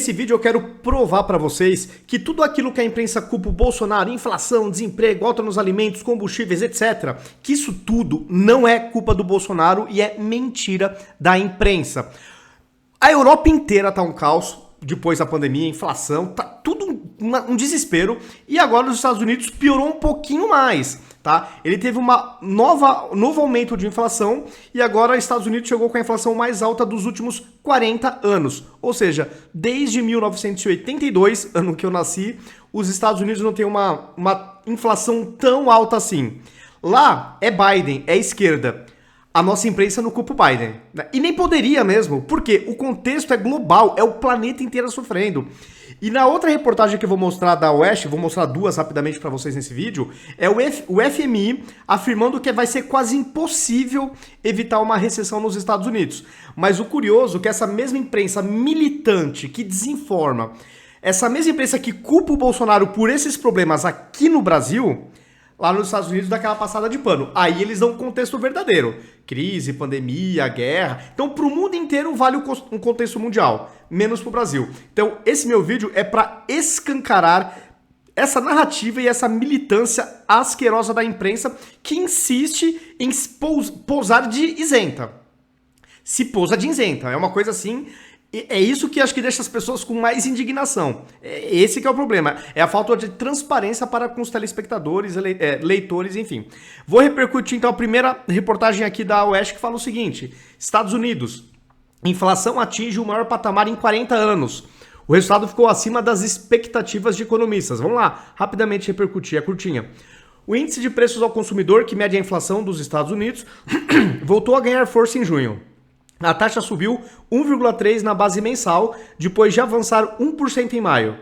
nesse vídeo eu quero provar para vocês que tudo aquilo que a imprensa culpa o Bolsonaro, inflação, desemprego, alta nos alimentos, combustíveis, etc., que isso tudo não é culpa do Bolsonaro e é mentira da imprensa. A Europa inteira tá um caos depois da pandemia, inflação, tá tudo um desespero, e agora os Estados Unidos piorou um pouquinho mais, tá? Ele teve novo aumento de inflação e agora os Estados Unidos chegou com a inflação mais alta dos últimos 40 anos. Ou seja, desde 1982, ano que eu nasci, os Estados Unidos não têm uma inflação tão alta assim. Lá é Biden, é esquerda. A nossa imprensa não culpa o Biden. Né? E nem poderia mesmo, porque o contexto é global, é o planeta inteiro sofrendo. E na outra reportagem que eu vou mostrar da Oeste, vou mostrar duas rapidamente para vocês nesse vídeo, é o FMI afirmando que vai ser quase impossível evitar uma recessão nos Estados Unidos. Mas o curioso é que essa mesma imprensa militante que desinforma, essa mesma imprensa que culpa o Bolsonaro por esses problemas aqui no Brasil, lá nos Estados Unidos dá aquela passada de pano. Aí eles dão um contexto verdadeiro. Crise, pandemia, guerra. Então, para o mundo inteiro vale um contexto mundial, menos para o Brasil. Então, esse meu vídeo é para escancarar essa narrativa e essa militância asquerosa da imprensa que insiste em posar de isenta. Se posa de isenta. É uma coisa assim... É isso que acho que deixa as pessoas com mais indignação. Esse que é o problema. É a falta de transparência para com os telespectadores, leitores, enfim. Vou repercutir então a primeira reportagem aqui da Oeste que fala o seguinte. Estados Unidos. Inflação atinge o maior patamar em 40 anos. O resultado ficou acima das expectativas de economistas. Vamos lá, rapidamente repercutir, é curtinha. O índice de preços ao consumidor, que mede a inflação dos Estados Unidos, voltou a ganhar força em junho. A taxa subiu 1,3% na base mensal, depois de avançar 1% em maio.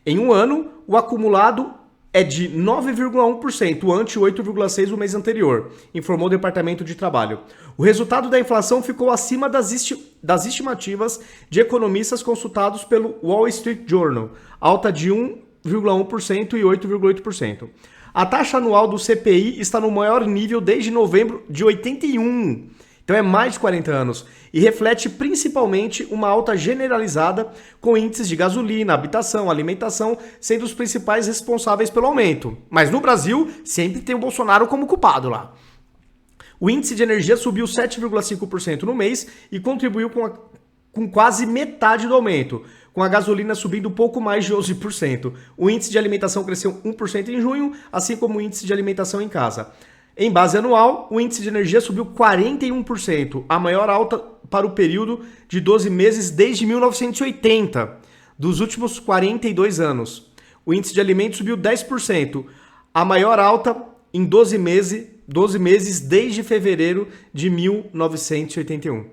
Em um ano, o acumulado é de 9,1%, ante 8,6% o mês anterior, informou o Departamento de Trabalho. O resultado da inflação ficou acima das estimativas de economistas consultados pelo Wall Street Journal, alta de 1,1% e 8,8%. A taxa anual do CPI está no maior nível desde novembro de 81%. Então é mais de 40 anos e reflete principalmente uma alta generalizada com índices de gasolina, habitação, alimentação sendo os principais responsáveis pelo aumento. Mas no Brasil sempre tem o Bolsonaro como culpado lá. O índice de energia subiu 7,5% no mês e contribuiu com quase metade do aumento, com a gasolina subindo pouco mais de 11%. O índice de alimentação cresceu 1% em junho, assim como o índice de alimentação em casa. Em base anual, o índice de energia subiu 41%, a maior alta para o período de 12 meses desde 1980, dos últimos 42 anos. O índice de alimentos subiu 10%, a maior alta em 12 meses desde fevereiro de 1981.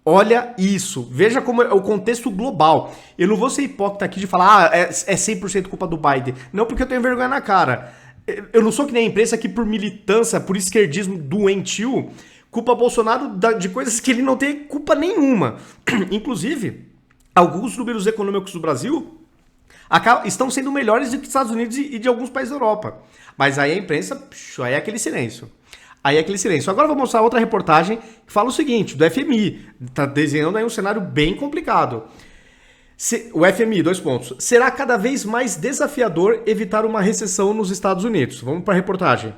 Olha isso, veja como é o contexto global. Eu não vou ser hipócrita aqui de falar, é 100% culpa do Biden. Não, porque eu tenho vergonha na cara. Eu não sou que nem a imprensa que por militância, por esquerdismo doentio, culpa Bolsonaro de coisas que ele não tem culpa nenhuma. Inclusive, alguns números econômicos do Brasil estão sendo melhores do que dos Estados Unidos e de alguns países da Europa. Mas aí a imprensa, aí é aquele silêncio. Agora eu vou mostrar outra reportagem que fala o seguinte, do FMI. Está desenhando aí um cenário bem complicado. O FMI, 2 pontos. Será cada vez mais desafiador evitar uma recessão nos Estados Unidos. Vamos para a reportagem.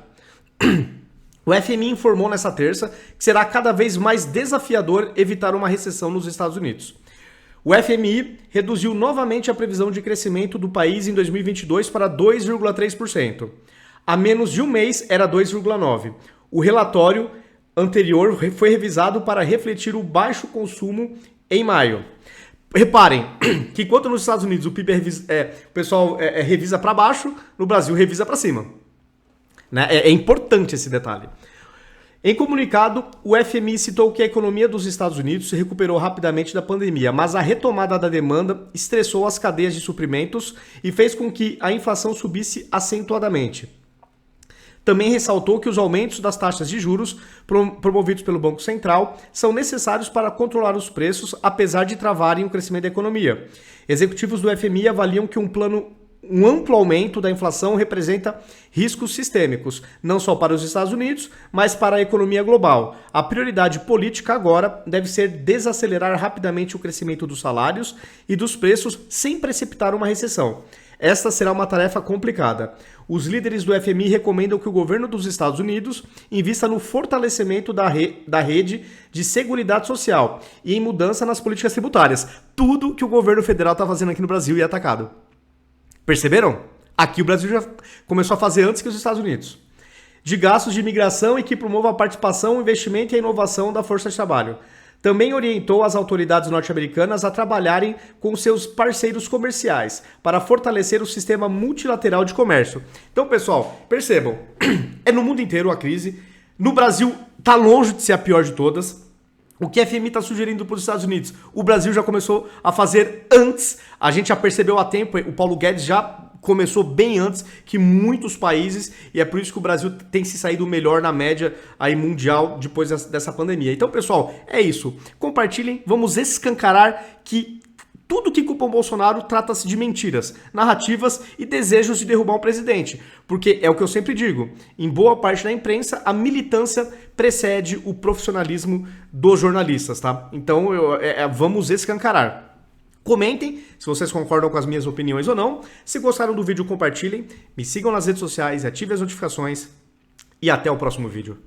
O FMI informou nessa terça que será cada vez mais desafiador evitar uma recessão nos Estados Unidos. O FMI reduziu novamente a previsão de crescimento do país em 2022 para 2,3%. Há menos de um mês era 2,9%. O relatório anterior foi revisado para refletir o baixo consumo em maio. Reparem que enquanto nos Estados Unidos o PIB o pessoal revisa para baixo, no Brasil revisa para cima. Né? É importante esse detalhe. Em comunicado, o FMI citou que a economia dos Estados Unidos se recuperou rapidamente da pandemia, mas a retomada da demanda estressou as cadeias de suprimentos e fez com que a inflação subisse acentuadamente. Também ressaltou que os aumentos das taxas de juros promovidos pelo Banco Central são necessários para controlar os preços, apesar de travarem o crescimento da economia. Executivos do FMI avaliam que um plano um amplo aumento da inflação representa riscos sistêmicos, não só para os Estados Unidos, mas para a economia global. A prioridade política agora deve ser desacelerar rapidamente o crescimento dos salários e dos preços sem precipitar uma recessão. Esta será uma tarefa complicada. Os líderes do FMI recomendam que o governo dos Estados Unidos invista no fortalecimento da rede de seguridade social e em mudança nas políticas tributárias. Tudo que o governo federal está fazendo aqui no Brasil e é atacado. Perceberam? Aqui o Brasil já começou a fazer antes que os Estados Unidos. De gastos de imigração e que promova a participação, o investimento e a inovação da força de trabalho. Também orientou as autoridades norte-americanas a trabalharem com seus parceiros comerciais para fortalecer o sistema multilateral de comércio. Então, pessoal, percebam, é no mundo inteiro a crise. No Brasil, está longe de ser a pior de todas. O que a FMI está sugerindo para os Estados Unidos, o Brasil já começou a fazer antes. A gente já percebeu há tempo, o Paulo Guedes já começou bem antes que muitos países, e é por isso que o Brasil tem se saído melhor na média aí mundial depois dessa pandemia. Então, pessoal, é isso. Compartilhem, vamos escancarar que tudo que culpa o Bolsonaro trata-se de mentiras, narrativas e desejos de derrubar um presidente. Porque é o que eu sempre digo, em boa parte da imprensa, a militância precede o profissionalismo dos jornalistas, tá? Então, vamos escancarar. Comentem se vocês concordam com as minhas opiniões ou não. Se gostaram do vídeo, compartilhem. Me sigam nas redes sociais, ativem as notificações e até o próximo vídeo.